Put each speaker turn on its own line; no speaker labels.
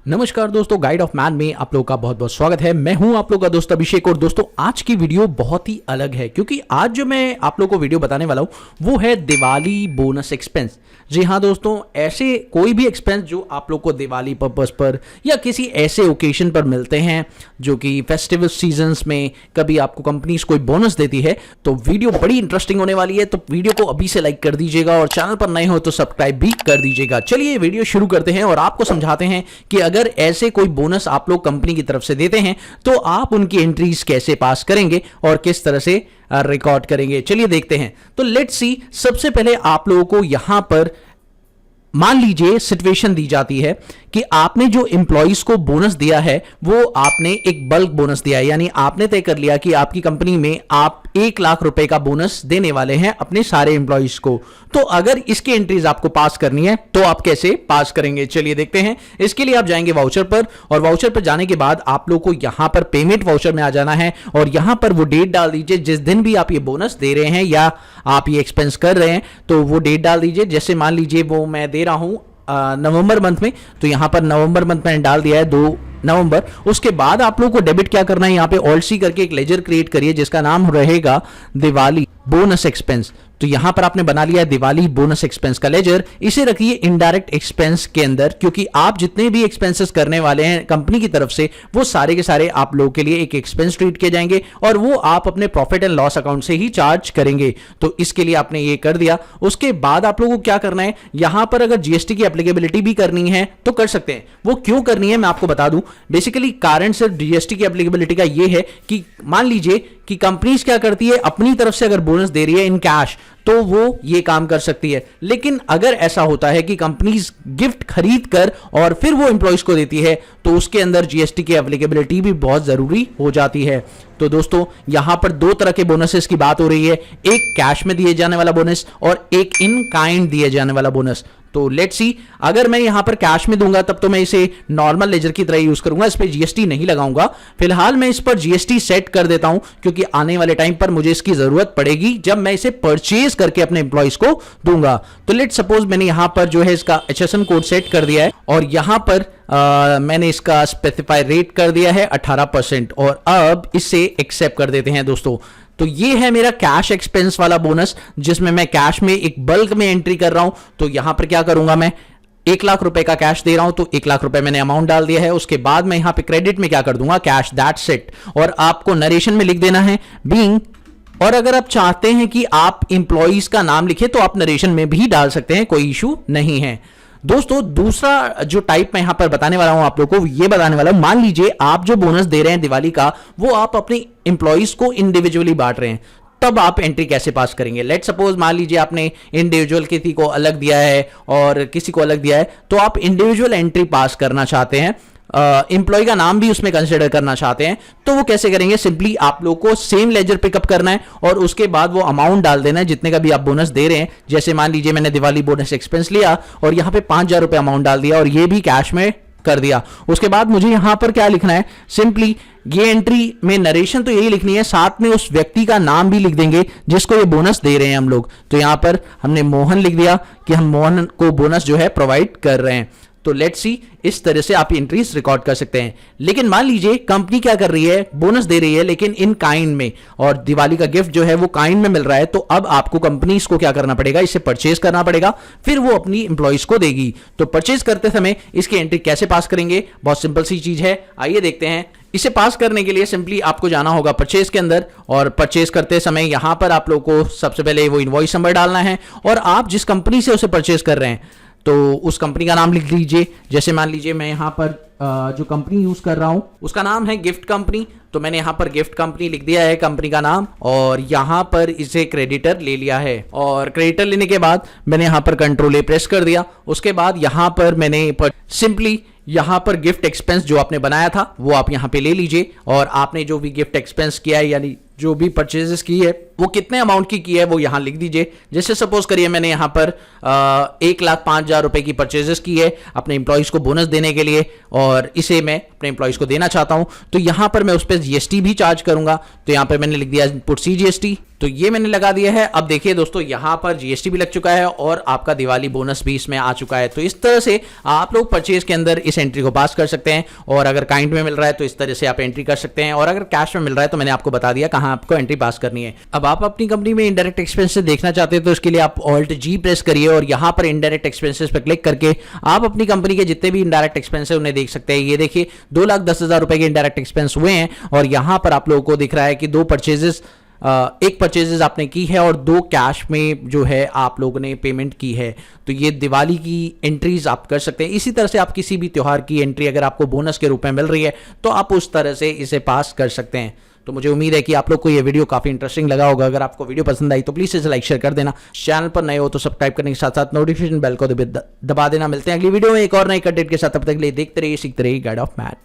नमस्कार दोस्तों, guide of man में आप लोगों का बहुत बहुत स्वागत है। मैं हूं आप लोगों का दोस्त अभिषेक। और दोस्तों, आज की वीडियो बहुत ही अलग है क्योंकि आज जो मैं आप लोगों को वीडियो बताने वाला हूं वो है दिवाली बोनस एक्सपेंस। जी हाँ दोस्तों, ऐसे कोई भी एक्सपेंस जो आप लोग को दिवाली पर्पस पर या किसी ऐसे ओकेजन पर मिलते हैं जो कि फेस्टिवल सीजन्स में कभी आपको कंपनीज कोई बोनस देती है, तो वीडियो बड़ी इंटरेस्टिंग होने वाली है। तो वीडियो को अभी से लाइक कर दीजिएगा और चैनल पर नए हो तो सब्सक्राइब भी कर दीजिएगा। चलिए वीडियो शुरू करते हैं और आपको समझाते हैं कि अगर ऐसे कोई बोनस आप लोग कंपनी की तरफ से देते हैं तो आप उनकी एंट्रीज कैसे पास करेंगे और किस तरह से रिकॉर्ड करेंगे। चलिए देखते हैं। तो लेट्स सी, सबसे पहले आप लोगों को यहां पर मान लीजिए सिचुएशन दी जाती है कि आपने जो एम्प्लॉइज को बोनस दिया है वो आपने एक बल्क बोनस दिया है, यानी आपने तय कर लिया कि आपकी कंपनी में आप 1 लाख रुपए का बोनस देने वाले हैं अपने सारे एम्प्लॉइज को। तो अगर इसकी एंट्रीज आपको पास करनी है तो आप कैसे पास करेंगे, चलिए देखते हैं। इसके लिए आप जाएंगे वाउचर पर, और वाउचर पर जाने के बाद आप लोग को यहां पर पेमेंट वाउचर में आ जाना है और यहां पर वो डेट डाल दीजिए जिस दिन भी आप ये बोनस दे रहे हैं या आप ये एक्सपेंस कर रहे हैं, तो वो डेट डाल दीजिए। जैसे मान लीजिए वो मैं दे रहा हूं नवंबर मंथ में, तो यहां पर नवंबर मंथ मैंने डाल दिया है 2 नवंबर। उसके बाद आप लोगों को डेबिट क्या करना है, यहां पे ऑल्ट सी करके एक लेजर क्रिएट करिए जिसका नाम रहेगा दिवाली बोनस एक्सपेंस। तो यहां पर आपने बना लिया दिवाली बोनस एक्सपेंस का लेजर। इसे रखिए इनडायरेक्ट एक्सपेंस के अंदर, क्योंकि आप जितने भी एक्सपेंसेस करने वाले हैं कंपनी की तरफ से वो सारे के सारे आप लोगों के लिए एक एक्सपेंस ट्रीट किए जाएंगे और वो आप अपने प्रॉफिट एंड लॉस अकाउंट से ही चार्ज करेंगे। तो इसके लिए आपने ये कर दिया। उसके बाद आप लोगों को क्या करना है, यहां पर अगर जीएसटी की एप्लीकेबिलिटी भी करनी है तो कर सकते हैं। वो क्यों करनी है मैं आपको बता दूं। बेसिकली कारण सिर्फ जीएसटी की एप्लीकेबिलिटी का ये है कि मान लीजिए कि कंपनीज क्या करती है, अपनी तरफ से अगर बोनस दे रही है इन कैश तो वो ये काम कर सकती है। लेकिन अगर ऐसा होता है कि कंपनीज गिफ्ट खरीद कर और फिर वो एम्प्लॉइज को देती है तो उसके अंदर जीएसटी की एप्लीकेबिलिटी भी बहुत जरूरी हो जाती है। तो दोस्तों, यहां पर 2 तरह के बोनसेस की बात हो रही है, एक कैश में दिए जाने वाला बोनस और एक इन काइंड दिए जाने वाला बोनस। तो लेट्स सी, अगर मैं यहां पर कैश में दूंगा तब तो मैं इसे नॉर्मल लेजर की तरह यूज करूंगा, इस पर जीएसटी नहीं लगाऊंगा। फिलहाल मैं इस पर जीएसटी सेट कर देता हूं क्योंकि आने वाले टाइम पर मुझे इसकी जरूरत पड़ेगी जब मैं इसे परचेज करके अपने एम्प्लॉइज को दूंगा। तो लेट्स सपोज मैंने यहां पर जो है इसका HSN कोड सेट कर दिया है और यहां पर मैंने इसका स्पेसिफाई रेट कर दिया है 18% और अब इसे एक्सेप्ट कर देते हैं दोस्तों। तो ये है मेरा कैश एक्सपेंस वाला बोनस जिसमें मैं कैश में एक बल्क में एंट्री कर रहा हूं। तो यहां पर क्या करूंगा, मैं 1 लाख रुपए का कैश दे रहा हूं तो 1 लाख रुपए मैंने अमाउंट डाल दिया है। उसके बाद मैं यहां पे क्रेडिट में क्या कर दूंगा, कैश, दैट्स इट। और आपको नरेशन में लिख देना है बीइंग, और अगर आप चाहते हैं कि आप इंप्लॉइज का नाम लिखे तो आप नरेशन में भी डाल सकते हैं, कोई इशू नहीं है। दोस्तों, दूसरा जो टाइप मैं यहां पर बताने वाला हूं आप लोगों को, ये बताने वाला हूं, मान लीजिए आप जो बोनस दे रहे हैं दिवाली का वो आप अपने इंप्लॉइज को इंडिविजुअली बांट रहे हैं, तब आप एंट्री कैसे पास करेंगे। लेट सपोज मान लीजिए आपने इंडिविजुअल किसी को अलग दिया है और किसी को अलग दिया है, तो आप इंडिविजुअल एंट्री पास करना चाहते हैं, एम्प्लॉय का नाम भी उसमें कंसिडर करना चाहते हैं, तो वो कैसे करेंगे। सिंपली आप लोग को सेम लेजर पिकअप करना है और उसके बाद वो अमाउंट डाल देना है जितने का भी आप बोनस दे रहे हैं। जैसे मान लीजिए मैंने दिवाली बोनस एक्सपेंस लिया और यहां पे 5,000 रुपए अमाउंट डाल दिया और ये भी कैश में कर दिया। उसके बाद मुझे यहां पर क्या लिखना है, सिंपली ये एंट्री में नरेशन तो यही लिखनी है, साथ में उस व्यक्ति का नाम भी लिख देंगे जिसको ये बोनस दे रहे हैं हम लोग। तो यहां पर हमने मोहन लिख दिया कि हम मोहन को बोनस जो है प्रोवाइड कर रहे हैं। तो लेट्स सी, इस तरह से आप एंट्रीज रिकॉर्ड कर सकते हैं। लेकिन मान लीजिए कंपनी क्या कर रही है, बोनस दे रही है लेकिन इन काइंड में, और दिवाली का गिफ्ट जो है वो काइंड में मिल रहा है, तो अब आपको कंपनीज को क्या करना पड़ेगा, इसे परचेज करना पड़ेगा, फिर वो अपनी इंप्लॉइज को देगी। तो परचेज करते समय इसकी एंट्री कैसे पास करेंगे, बहुत सिंपल सी चीज है, आइए देखते हैं। इसे पास करने के लिए सिंपली आपको जाना होगा परचेज के अंदर और परचेज करते समय यहां पर आप लोग को सबसे पहले वो इनवॉइस नंबर डालना है और आप जिस कंपनी से उसे परचेज कर रहे हैं तो उस कंपनी का नाम लिख लीजिए। जैसे मान लीजिए मैं यहाँ पर जो कंपनी यूज कर रहा हूँ उसका नाम है गिफ्ट कंपनी, तो मैंने यहाँ पर गिफ्ट कंपनी लिख दिया है कंपनी का नाम और यहाँ पर इसे क्रेडिटर ले लिया है। और क्रेडिटर लेने के बाद मैंने यहाँ पर कंट्रोल ए प्रेस कर दिया। उसके बाद यहाँ पर मैंने सिंपली यहाँ पर गिफ्ट एक्सपेंस जो आपने बनाया था वो आप यहाँ पे ले लीजिए और आपने जो भी गिफ्ट एक्सपेंस किया है यानी जो भी परचेजेस की है वो कितने अमाउंट की है वो यहाँ लिख दीजिए। जैसे सपोज करिए मैंने यहाँ पर 1,05,000 रुपए की परचेजेस की है अपने एम्प्लॉइज को बोनस देने के लिए, और इसे मैं अपने एम्प्लॉइज को देना चाहता हूं, तो यहां पर मैं उस पर जीएसटी भी चार्ज करूंगा। तो यहां पर मैंने लिख दिया इनपुट सी जीएसटी, तो ये मैंने लगा दिया है। अब देखिए दोस्तों, यहां पर जीएसटी भी लग चुका है और आपका दिवाली बोनस भी इसमें आ चुका है। तो इस तरह से आप लोग परचेज के अंदर इस एंट्री को पास कर सकते हैं, और अगर काइंड में मिल रहा है तो इस तरह से आप एंट्री कर सकते हैं, और अगर कैश में मिल रहा है तो मैंने आपको बता दिया कहां आपको एंट्री पास करनी है। अब आप अपनी कंपनी में इनडायरेक्ट एक्सपेंसेस देखना चाहते हैं तो इसके लिए आप ऑल्ट जी प्रेस करिए, और यहां पर इनडायरेक्ट एक्सपेंसेस पर क्लिक करके आप अपनी कंपनी के जितने भी इनडायरेक्ट एक्सपेंस है उन्हें देख सकते हैं। ये देखिए 2,10,000 रुपए के इनडायरेक्ट एक्सपेंस हुए हैं, और यहां पर आप लोगों को दिख रहा है कि एक परचेजेस आपने की है और 2 कैश में जो है आप लोगों ने पेमेंट की है। तो ये दिवाली की एंट्रीज आप कर सकते हैं। इसी तरह से आप किसी भी त्योहार की एंट्री अगर आपको बोनस के रूप में मिल रही है तो आप उस तरह से इसे पास कर सकते हैं। तो मुझे उम्मीद है कि आप लोग को ये वीडियो काफी इंटरेस्टिंग लगा होगा। अगर आपको वीडियो पसंद आई तो प्लीज इसे लाइक शेयर कर देना। चैनल पर नए हो तो सब्सक्राइब करने के साथ साथ नोटिफिकेशन बेल को दबा देना। मिलते हैं अगली वीडियो में एक और नई कंटेंट के साथ। तब तक के लिए देखते रहिए, सीखते रहिए गाइड ऑफ मैथ।